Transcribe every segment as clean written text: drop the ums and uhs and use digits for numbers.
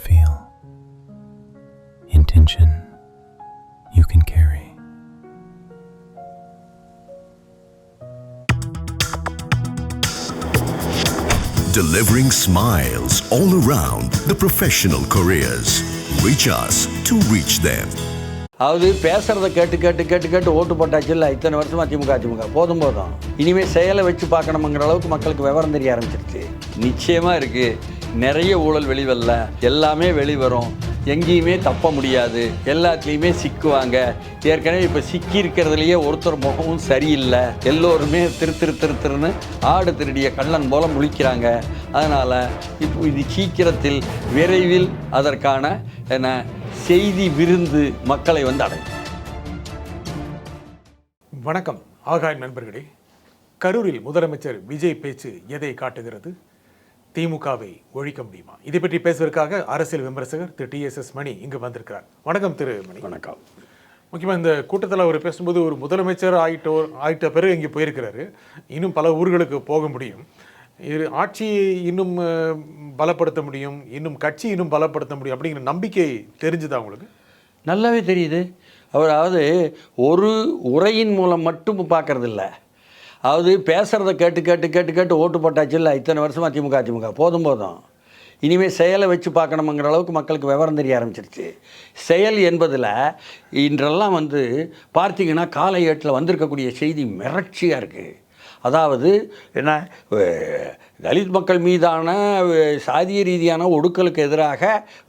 feel. Intention you can carry. Delivering smiles all around the professional careers. Reach us to reach them. அதாவது பேசுகிறத கேட்டு கேட்டு கேட்டு கேட்டு ஓட்டு போட்டாச்சு இல்லை இத்தனை வருஷமாக திமுக போதும் இனிமேல் செயலை வச்சு பார்க்கணுங்கிற அளவுக்கு மக்களுக்கு விவரம் தெரிய ஆரம்பிச்சிருச்சு. நிச்சயமாக இருக்குது, நிறைய ஊழல் வெளிவரல, எல்லாமே வெளிவரும், எங்கேயுமே தப்ப முடியாது, எல்லாத்துலேயுமே சிக்குவாங்க. ஏற்கனவே இப்போ சிக்கி இருக்கிறதுலையே ஒருத்தர் முகமும் சரியில்லை, எல்லோருமே திருன்னு ஆடு திருடிய கள்ளன் போல முழிக்கிறாங்க. அதனால் இப்போ இது சீக்கிரத்தில் விரைவில் அதற்கான என்ன செய்தி விருந்து மக்களை அடையும். வணக்கம் ஆகாயம் நண்பர்களே. கரூரில் முதலமைச்சர் விஜய் பேச்சு எதை காட்டுகிறது? திமுகவை ஒழிக்க முடியுமா? இதை பற்றி பேசுவதற்காக அரசியல் விமர்சகர் திரு TSS மணி இங்கு வந்திருக்கிறார். வணக்கம் திரு மணி. வணக்கம். முக்கியமாக இந்த கூட்டத்தில் அவர் பேசும்போது ஒரு முதலமைச்சர் ஆயிட்ட பிறகு இங்கே போயிருக்கிறாரு, இன்னும் பல ஊர்களுக்கு போக முடியும், ஆட்சியை இன்னும் பலப்படுத்த முடியும், இன்னும் கட்சி இன்னும் பலப்படுத்த முடியும் அப்படிங்கிற நம்பிக்கை தெரிஞ்சுதா உங்களுக்கு? நல்லாவே தெரியுது. அதாவது ஒரு உரையின் மூலம் மட்டும் பார்க்கறதில்ல, அதாவது பேசுகிறத கேட்டு கேட்டு கேட்டு கேட்டு ஓட்டு போட்டாச்சு இல்லை இத்தனை வருஷமாக திமுக போதும் இனிமேல் செயலை வச்சு பார்க்கணுங்கிற அளவுக்கு மக்களுக்கு விவரம் தெரிய ஆரம்பிச்சிருச்சு. செயல் என்பதில் இன்றெல்லாம் பார்த்தீங்கன்னா காலை ஏட்டில் வந்திருக்கக்கூடிய செய்தி மிரட்சியாக இருக்குது. அதாவது என்ன, தலித் மக்கள் மீதான சாதிய ரீதியான ஒடுக்கலுக்கு எதிராக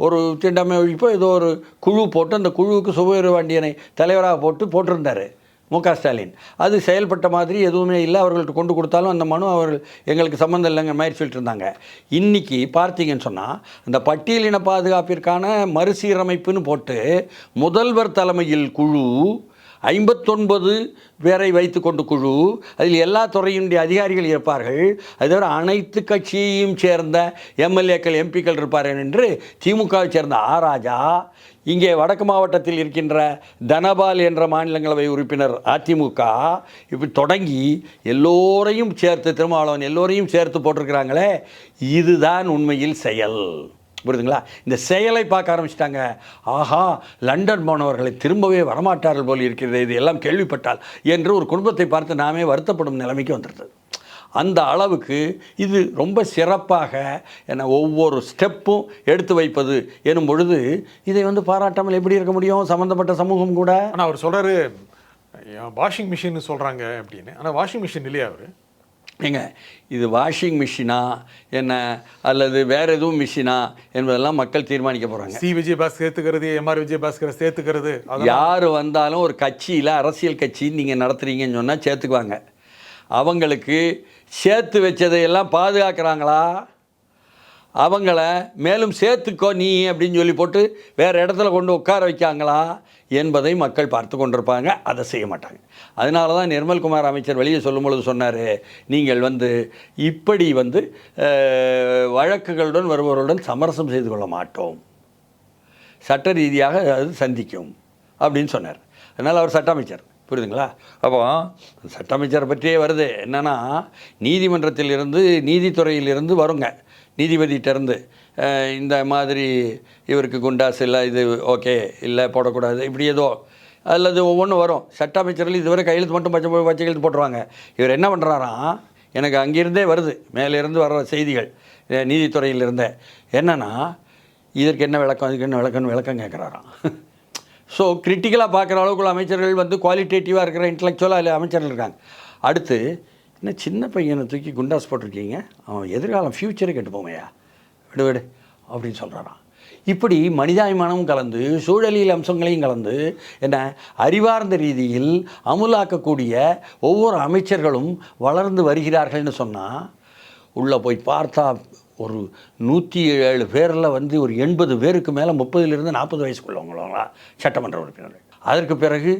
ஒரு திண்டமை ஒழிப்போ ஏதோ ஒரு குழு போட்டு அந்த குழுவுக்கு சுபவீரபாண்டியனை தலைவராக போட்டிருந்தார் மு.க. ஸ்டாலின். அது செயல்பட்ட மாதிரி எதுவுமே இல்லை. அவர்கள்ட்ட கொண்டு கொடுத்தாலும் அந்த மனு அவர்கள் எங்களுக்கு சம்மந்தம் இல்லைங்கிற மாதிரி சொல்லிட்டு இருந்தாங்க. இன்றைக்கி பார்த்தீங்கன்னு சொன்னால் அந்த பட்டியலின பாதுகாப்பிற்கான மறுசீரமைப்புன்னு போட்டு முதல்வர் தலைமையில் குழு 59 பேரை வைத்து கொண்டு குழு, அதில் எல்லா துறையினுடைய அதிகாரிகள் இருப்பார்கள், அது தவிர அனைத்து கட்சியையும் சேர்ந்த எம்எல்ஏக்கள் எம்பிக்கள் இருப்பார்கள் என்று திமுகவை சேர்ந்த ராஜா, இங்கே வடக்கு மாவட்டத்தில் இருக்கின்ற தனபால் என்ற மாநிலங்களவை உறுப்பினர் அதிமுக, இப்படி தொடங்கி எல்லோரையும் சேர்த்து, திருமாவளவன் எல்லோரையும் சேர்த்து போட்டிருக்கிறாங்களே, இதுதான் உண்மையில் செயல். புரியுதுங்களா? இந்த செயலை பார்க்க ஆரம்பிச்சிட்டாங்க. ஆஹா, லண்டன் போனவர்களை திரும்பவே வரமாட்டார்கள் போல் இருக்கிறது, இது எல்லாம் கேள்விப்பட்டால் என்று ஒரு குடும்பத்தை பார்த்து நாமே வருத்தப்படும் நிலைமைக்கு வந்துடுது. அந்த அளவுக்கு இது ரொம்ப சிறப்பாக என்ன ஒவ்வொரு ஸ்டெப்பும் எடுத்து வைப்பது எனும் பொழுது இதை பாராட்டாமல் எப்படி இருக்க முடியும் சம்மந்தப்பட்ட சமூகம் கூட? ஆனால் அவர் சொல்கிறாரு வாஷிங் மிஷின் சொல்கிறாங்க அப்படின்னு. ஆனால் வாஷிங் மிஷின் இல்லையா அவர்? ஏங்க, இது வாஷிங் மிஷினா என்ன அல்லது வேறு எதுவும் மிஷினா என்பதெல்லாம் மக்கள் தீர்மானிக்க போகிறாங்க. விஜயபாஸ்கர் சேர்த்துக்கிறது, MR விஜயபாஸ்கரை சேர்த்துக்கிறது, யார் வந்தாலும் ஒரு கட்சியில் அரசியல் கட்சி நீங்கள் நடத்துகிறீங்கன்னு சொன்னால் சேர்த்துக்குவாங்க. அவங்களுக்கு சேர்த்து வச்சதையெல்லாம் பாதுகாக்கிறாங்களா, அவங்கள மேலும் சேர்த்துக்கோ நீ அப்படின்னு சொல்லி போட்டு வேறு இடத்துல கொண்டு உட்கார வைக்காங்களா என்பதை மக்கள் பார்த்து கொண்டிருப்பாங்க. அதை செய்ய மாட்டாங்க. அதனால தான் நிர்மல்குமார் அமைச்சர் வெளியே சொல்லும் பொழுது சொன்னார், நீங்கள் இப்படி வழக்குகளுடன் வருபவர்களுடன் சமரசம் செய்து கொள்ள மாட்டோம், சட்ட ரீதியாக அது சந்திக்கும் அப்படின்னு சொன்னார். அதனால் அவர் சட்ட அமைச்சர், புரியுதுங்களா? அப்போ சட்ட அமைச்சரை பற்றியே வருது என்னென்னா, நீதிமன்றத்திலிருந்து நீதித்துறையிலிருந்து வருங்க, நீதிபதியிட்டேருந்து இந்த மாதிரி இவருக்கு குண்டாஸ் இல்லை, இது ஓகே இல்லை போடக்கூடாது, இப்படி ஏதோ அல்லது ஒவ்வொன்றும் வரும். சட்ட அமைச்சர்கள் இதுவரை கையெழுத்து மட்டும் பச்சை கையெழுத்து போட்டுருவாங்க. இவர் என்ன பண்ணுறாராம், எனக்கு அங்கேருந்தே வருது, மேலேருந்து வர்ற செய்திகள் நீதித்துறையிலிருந்தே, என்னென்னா இதற்கு என்ன விளக்கம், அதுக்கு என்ன விளக்கம் கேட்குறாராம். ஸோ கிரிட்டிக்கலாக பார்க்குற அளவுக்குள்ள அமைச்சர்கள் குவாலிட்டேட்டிவாக இருக்கிற இன்டலெக்சுவலாக இல்லை அமைச்சர்கள் இருக்காங்க. அடுத்து என்ன சின்ன பையனை தூக்கி குண்டாஸ் போட்டிருக்கீங்க, அவன் எதிர்காலம் ஃப்யூச்சரை கெட்டு போமையா, விடு அப்படின்னு சொல்கிறாராம். இப்படி மனிதாபிமானமும் கலந்து சூழலியல் அம்சங்களையும் கலந்து என்ன அறிவார்ந்த ரீதியில் அமுலாக்கக்கூடிய ஒவ்வொரு அமைச்சர்களும் வளர்ந்து வருகிறார்கள்னு சொன்னால், உள்ளே போய் பார்த்தா ஒரு 107 பேரில் ஒரு 80 பேருக்கு மேலே 30லிருந்து 40 வயசுக்குள்ளவங்களா சட்டமன்ற உறுப்பினர்கள். அதற்கு பிறகு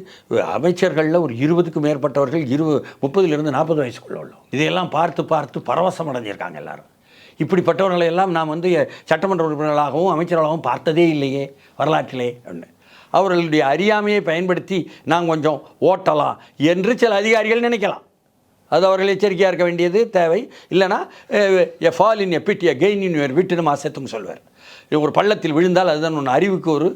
அமைச்சர்களில் ஒரு 20க்கும் மேற்பட்டவர்கள் 30லிருந்து 40 வயசுக்குள்ள உள்ளோம். இதையெல்லாம் பார்த்து பார்த்து பரவசம் அடைஞ்சிருக்காங்க எல்லாரும். இப்படிப்பட்டவர்களை எல்லாம் நாம் சட்டமன்ற உறுப்பினர்களாகவும் அமைச்சர்களாகவும் பார்த்ததே இல்லையே வரலாற்றிலே அப்படின்னு அவர்களுடைய அறியாமையை பயன்படுத்தி நாம் கொஞ்சம் ஓட்டலாம் என்று சில அதிகாரிகள் நினைக்கலாம். அது அவர்கள் எச்சரிக்கையாக இருக்க வேண்டியது தேவை. இல்லைனா a fall in a bit a gain in your விட்டுன்னு மாசத்தும் சொல்வார். ஒரு பள்ளத்தில் விழுந்தால் அதுதான் ஒன்று அறிவுக்கு ஒரு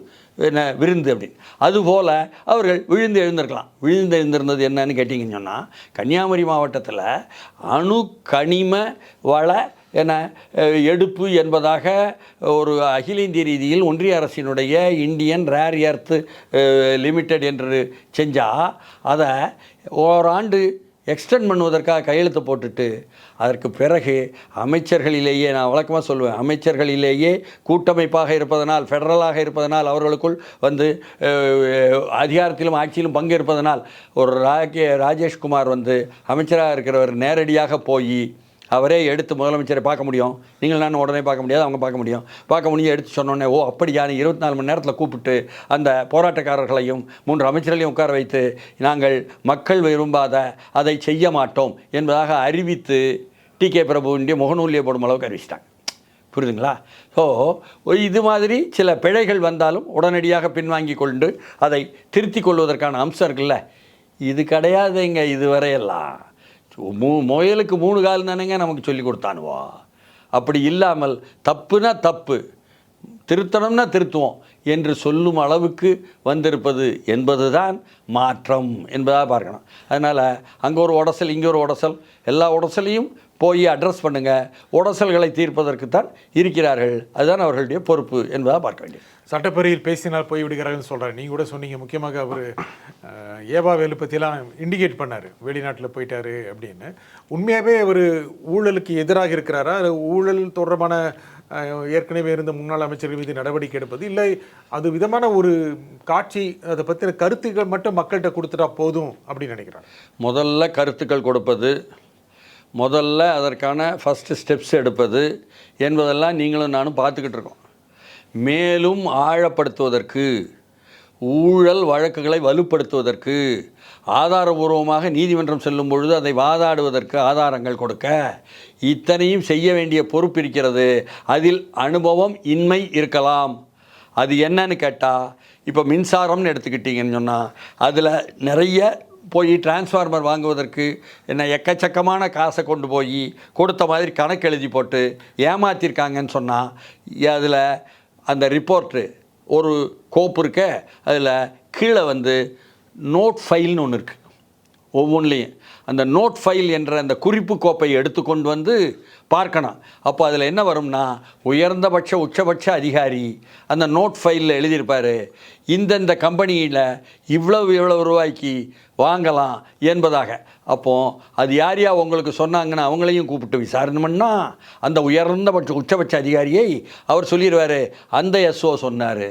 விருந்து அப்படின்னு. அதுபோல் அவர்கள் விழுந்து எழுந்திருக்கலாம். விழுந்து எழுந்திருந்தது என்னன்னு கேட்டிங்கன்னு சொன்னால், கன்னியாகுமரி மாவட்டத்தில் அணு கனிம வள எடுப்பு என்பதாக ஒரு அகில இந்திய ரீதியில் ஒன்றிய அரசினுடைய இந்தியன் ரேர் எர்த் லிமிடெட் என்று செஞ்சால் அதை ஓராண்டு எக்ஸ்டெண்ட் பண்ணுவதற்காக கையெழுத்து போட்டுட்டு அதற்கு பிறகு அமைச்சர்களிலேயே, நான் வழக்கமாக சொல்லுவேன், அமைச்சர்களிலேயே கூட்டமைப்பாக இருப்பதனால், ஃபெடரலாக இருப்பதனால், அவர்களுக்குள் அதிகாரத்திலும் ஆட்சியிலும் பங்கு இருப்பதனால் ஒரு ராஜேஷ்குமார் அமைச்சராக இருக்கிறவர் நேரடியாக போய் அவரே எடுத்து முதலமைச்சரை பார்க்க முடியும். நீங்கள் நான் உடனே பார்க்க முடியாது, அவங்க பார்க்க முடியும். எடுத்து சொன்னோன்னே ஓ அப்படியா, 24 மணி நேரத்தில் கூப்பிட்டு அந்த போராட்டக்காரர்களையும் 3 அமைச்சர்களையும் உட்கார வைத்து நாங்கள் மக்கள் விரும்பாத அதை செய்ய மாட்டோம் என்பதாக அறிவித்து டி.கே. பிரபுவினுடைய முகநூலியை போடும் அளவுக்கு அறிவிச்சிட்டாங்க. புரியுதுங்களா? ஸோ இது மாதிரி சில பிழைகள் வந்தாலும் உடனடியாக பின்வாங்கி கொண்டு அதை திருத்தி கொள்வதற்கான அம்சம் இருக்குல்ல, இது கிடையாதுங்க. இதுவரையெல்லாம் முயலுக்கு 3 கால் தானேங்க நமக்கு சொல்லி கொடுத்தானுவோ. அப்படி இல்லாமல் தப்புனா தப்பு, திருத்தணும்னா திருத்துவோம் என்று சொல்லும் அளவுக்கு வந்திருப்பது என்பது தான் மாற்றம் என்பதாக பார்க்கணும். அதனால் அங்கே ஒரு உடசல், இங்கே ஒரு உடசல், எல்லா உடசலையும் போய் அட்ரஸ் பண்ணுங்கள். உடசல்களை தீர்ப்பதற்கு தான் இருக்கிறார்கள். அதுதான் அவர்களுடைய பொறுப்பு என்பதாக பார்க்க வேண்டியது. சட்டப்பேரவையில் பேசினால் போய் விடுகிறார்கள்னு சொல்கிறார். நீங்கள் கூட சொன்னீங்க, முக்கியமாக அவர் ஏவாவேலு பற்றிலாம் இண்டிகேட் பண்ணார், வெளிநாட்டில் போயிட்டார் அப்படின்னு. உண்மையாகவே அவர் ஊழலுக்கு எதிராக இருக்கிறாரா? ஊழல் தொடர்பான ஏற்கனவே இருந்த முன்னாள் அமைச்சர்கள் மீது நடவடிக்கை எடுப்பது இல்லை, அது விதமான ஒரு காட்சி, அதை பற்றின கருத்துக்கள் மட்டும் மக்கள்கிட்ட கொடுத்துட்டா போதும் அப்படின்னு நினைக்கிறாங்க. முதல்ல கருத்துக்கள் கொடுப்பது, முதல்ல அதற்கான ஃபஸ்ட்டு ஸ்டெப்ஸ் எடுப்பது என்பதெல்லாம் நீங்களும் நானும் பார்த்துக்கிட்டு இருக்கோம். மேலும் ஆழப்படுத்துவதற்கு, ஊழல் வழக்குகளை வலுப்படுத்துவதற்கு, ஆதாரபூர்வமாக நீதிமன்றம் செல்லும் பொழுது அதை வாதாடுவதற்கு ஆதாரங்கள் கொடுக்க, இத்தனையும் செய்ய வேண்டிய பொறுப்பு இருக்கிறது. அதில் அனுபவம் இன்மை இருக்கலாம். அது என்னன்னு கேட்டால், இப்போ மின்சாரம்னு எடுத்துக்கிட்டிங்கன்னு சொன்னால் அதில் நிறைய போய் டிரான்ஸ்ஃபார்மர் வாங்குவதற்கு எக்கச்சக்கமான காசை கொண்டு போய் கொடுத்த மாதிரி கணக்கு எழுதி போட்டு ஏமாற்றிருக்காங்கன்னு சொன்னால், அதில் அந்த ரிப்போர்ட்டு ஒரு கோப்பு இருக்க, அதில் கீழே நோட் ஃபைல்னு ஒன்று இருக்குது. ஒவ்வொன்றிலையும் அந்த நோட் ஃபைல் என்ற அந்த குறிப்பு கோப்பை எடுத்துக்கொண்டு பார்க்கணும். அப்போ அதில் என்ன வரும்னா, உயர்ந்தபட்ச உச்சபட்ச அதிகாரி அந்த நோட் ஃபைலில் எழுதியிருப்பார், இந்தந்த கம்பெனியில் இவ்வளவு ரூபாய்க்கு வாங்கலாம் என்பதாக. அப்போது அது யார் உங்களுக்கு சொன்னாங்கன்னு அவங்களையும் கூப்பிட்டு விசாரணை பண்ணால் அந்த உயர்ந்தபட்ச உச்சபட்ச அதிகாரியை அவர் சொல்லிடுவார், அந்த எஸ்ஓ சொன்னார்.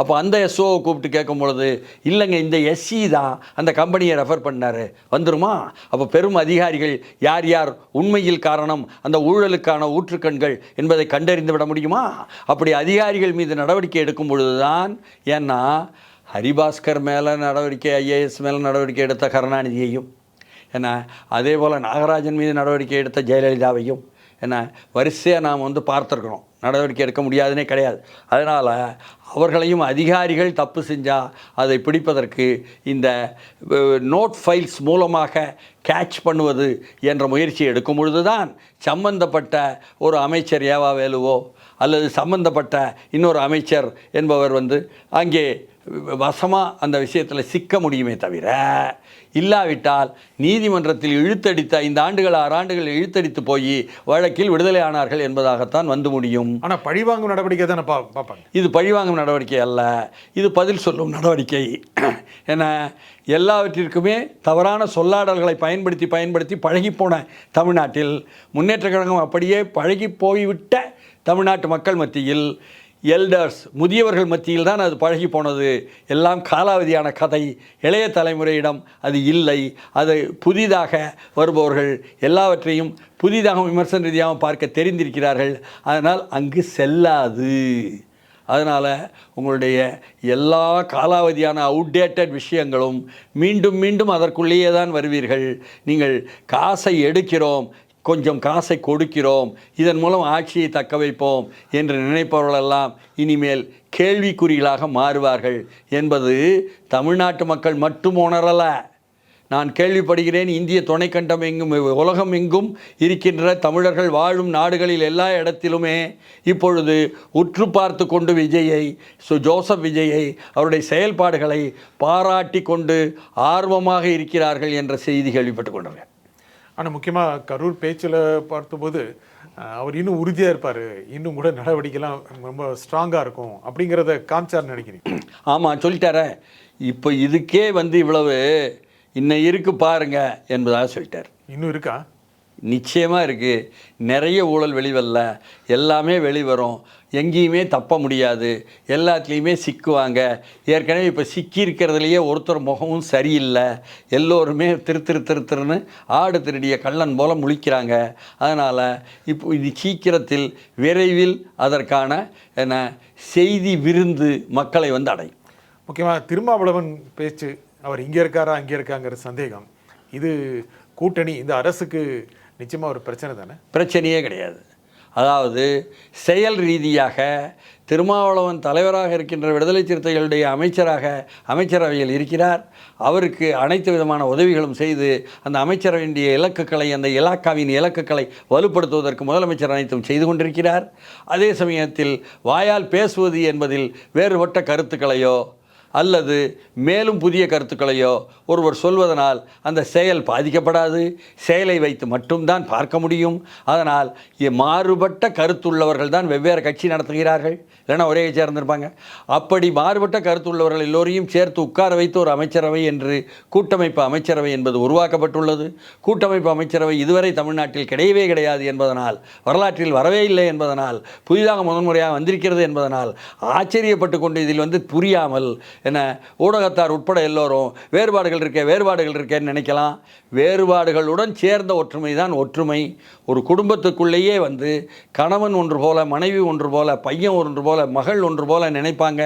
அப்போ அந்த எஸ்ஓவை கூப்பிட்டு கேட்கும் பொழுது, இல்லைங்க இந்த எஸ்சி தான் அந்த கம்பெனியை ரெஃபர் பண்ணார், வந்துருமா? அப்போ பெரும் அதிகாரிகள் யார் யார் உண்மையில் காரணம், அந்த ஊழலுக்கான ஊற்றுக்கண்கள் என்பதை கண்டறிந்து விட முடியுமா? அப்படி அதிகாரிகள் மீது நடவடிக்கை எடுக்கும் பொழுது தான், ஏன்னா ஹரிபாஸ்கர் மேலே நடவடிக்கை, ஐஏஎஸ் மேலே நடவடிக்கை எடுத்த கருணாநிதியையும், ஏன்னா அதே போல் நாகராஜன் மீது நடவடிக்கை எடுத்த ஜெயலலிதாவையும் வரிசையாக நாம் பார்த்துருக்குறோம். நடவடிக்கை எடுக்க முடியாதுன்னே கிடையாது. அதனால் அவர்களையும் அதிகாரிகள் தப்பு செஞ்சால் அதை பிடிப்பதற்கு இந்த நோட் ஃபைல்ஸ் மூலமாக கேட்ச் பண்ணுவது என்ற முயற்சியை எடுக்கும் பொழுது தான் சம்பந்தப்பட்ட ஒரு அமைச்சர் ஏவாவேலுவோ அல்லது சம்பந்தப்பட்ட இன்னொரு அமைச்சர் என்பவர் அங்கே வசமாக அந்த விஷயத்தில் சிக்க முடியுமே தவிர, இல்லாவிட்டால் நீதிமன்றத்தில் இழுத்தடித்த 5 ஆண்டுகள் 6 ஆண்டுகள் இழுத்தடித்து போய் வழக்கில் விடுதலை ஆனார்கள் என்பதாகத்தான் முடியும். ஆனால் பழிவாங்கும் நடவடிக்கை தானே பார்ப்பாங்க. இது பழிவாங்கும் நடவடிக்கை அல்ல, இது பதில் சொல்லும் நடவடிக்கை. ஏன்னா எல்லாவற்றிற்குமே தவறான சொல்லாடல்களை பயன்படுத்தி பழகிப்போன தமிழ்நாட்டில், முன்னேற்ற கழகம் அப்படியே பழகி போய்விட்ட தமிழ்நாட்டு மக்கள் மத்தியில், எல்டர்ஸ் முதியவர்கள் மத்தியில் தான் அது பழகி போனது. எல்லாம் காலாவதியான கதை. இளைய தலைமுறையிடம் அது இல்லை. அது புதிதாக வருபவர்கள் எல்லாவற்றையும் புதிதாக விமர்சன ரீதியாக பார்க்க தெரிந்திருக்கிறார்கள். அதனால் அங்கு செல்லாது. அதனால் உங்களுடைய எல்லா காலாவதியான அவுடேட்டட் விஷயங்களும் மீண்டும் மீண்டும் அதற்குள்ளேயே தான் வருவீர்கள். நீங்கள் காசை எடுக்கிறோம், கொஞ்சம் காசை கொடுக்கிறோம், இதன் மூலம் ஆட்சியை தக்க வைப்போம் என்று நினைப்பவர்களெல்லாம் இனிமேல் கேள்விக்குறிகளாக மாறுவார்கள் என்பது தமிழ்நாட்டு மக்கள் மட்டும் உணரலை, நான் கேள்விப்படுகிறேன், இந்திய துணைக்கண்டம் எங்கும் உலகம் எங்கும் இருக்கின்ற தமிழர்கள் வாழும் நாடுகளில் எல்லா இடத்திலுமே இப்பொழுது உற்று பார்த்து கொண்டு ஜோசப் விஜயை அவருடைய செயல்பாடுகளை பாராட்டி கொண்டு ஆர்வமாக இருக்கிறார்கள் என்ற செய்தி கேள்விப்பட்டு கொண்டிருக்கேன். ஆனால் முக்கியமாக கரூர் பேச்சில் பார்த்தபோது அவர் இன்னும் உறுதியாக இருப்பார், இன்னும் கூட நடவடிக்கைலாம் ரொம்ப ஸ்ட்ராங்காக இருக்கும் அப்படிங்கிறத காமிச்சார்னு நினைக்கிறீங்க? ஆமாம், சொல்லிட்டாரே. இப்போ இதுக்கே இவ்வளவு இன்னும் இருக்கு பாருங்க என்பதாக சொல்லிட்டார். இன்னும் இருக்கா? நிச்சயமாக இருக்குது. நிறைய ஊழல் வெளிவரல, எல்லாமே வெளிவரும், எங்கேயுமே தப்ப முடியாது, எல்லாத்துலேயுமே சிக்குவாங்க. ஏற்கனவே இப்போ சிக்கியிருக்கிறதுலையே ஒருத்தர் முகமும் சரியில்லை, எல்லோருமே திருன்னு ஆடு திருடிய கள்ளன் போல் முழிக்கிறாங்க. அதனால் இப்போ இது சீக்கிரத்தில் விரைவில் அதற்கான செய்தி விருந்து மக்களை அடையும். முக்கியமாக திருமாவளவன் பேச்சு, அவர் இங்கே இருக்காரா அங்கே இருக்காங்கிற சந்தேகம், இது கூட்டணி இந்த அரசுக்கு நிச்சயமாக ஒரு பிரச்சனை தானே? பிரச்சனையே கிடையாது. அதாவது செயல் ரீதியாக திருமாவளவன் தலைவராக இருக்கின்ற விடுதலை சிறுத்தைகளுடைய அமைச்சரவையில் இருக்கிறார். அவருக்கு அனைத்து விதமான உதவிகளும் செய்து அந்த அமைச்சரவையினுடைய இலக்குகளை, அந்த இலாக்காவின் இலக்குகளை வலுப்படுத்துவதற்கு முதலமைச்சர் அனைத்தும் செய்து கொண்டிருக்கிறார். அதே சமயத்தில் வாயால் பேசுவது என்பதில் வேறுபட்ட கருத்துக்களையோ அல்லது மேலும் புதிய கருத்துக்களையோ ஒருவர் சொல்வதனால் அந்த செயல் பாதிக்கப்படாது. செயலை வைத்து மட்டும்தான் பார்க்க முடியும். அதனால் மாறுபட்ட கருத்துள்ளவர்கள் தான் வெவ்வேறு கட்சி நடத்துகிறார்கள், இல்லைன்னா ஒரே கட்சியாக இருந்திருப்பாங்க. அப்படி மாறுபட்ட கருத்துள்ளவர்கள் எல்லோரையும் சேர்த்து உட்கார வைத்து ஒரு அமைச்சரவை என்று கூட்டமைப்பு அமைச்சரவை என்பது உருவாக்கப்பட்டுள்ளது. கூட்டமைப்பு அமைச்சரவை இதுவரை தமிழ்நாட்டில் கிடையவே கிடையாது என்பதனால், வரலாற்றில் வரவே இல்லை என்பதனால், புதிதாக முதன்முறையாக வந்திருக்கிறது என்பதனால் ஆச்சரியப்பட்டு கொண்டு இதில் புரியாமல் என்ன ஊடகத்தார் உட்பட எல்லோரும் வேறுபாடுகள் இருக்கேன்னு நினைக்கலாம். வேறுபாடுகளுடன் சேர்ந்த ஒற்றுமை தான் ஒற்றுமை. ஒரு குடும்பத்துக்குள்ளேயே கணவன் ஒன்று போல, மனைவி ஒன்று போல, பையன் ஒன்று போல, மகள் ஒன்று போல நினைப்பாங்க.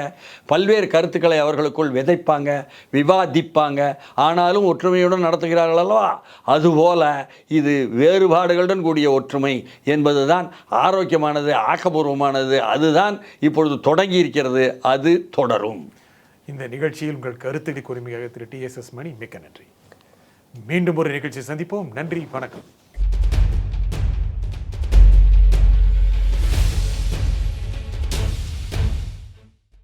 பல்வேறு கருத்துக்களை அவர்களுக்குள் விதைப்பாங்க, விவாதிப்பாங்க. ஆனாலும் ஒற்றுமையுடன் நடத்துகிறார்கள் அல்லவா? அதுபோல இது வேறுபாடுகளுடன் கூடிய ஒற்றுமை என்பதுதான் ஆரோக்கியமானது, ஆக்கப்பூர்வமானது. அதுதான் இப்பொழுது தொடங்கி இருக்கிறது, அது தொடரும். இந்த நிகழ்ச்சியில் உங்கள் கருத்துக்களை கூறுமையாக திரு TSS மணி, மிக்க நன்றி. மீண்டும் ஒரு நிகழ்ச்சி சந்திப்போம். நன்றி, வணக்கம்.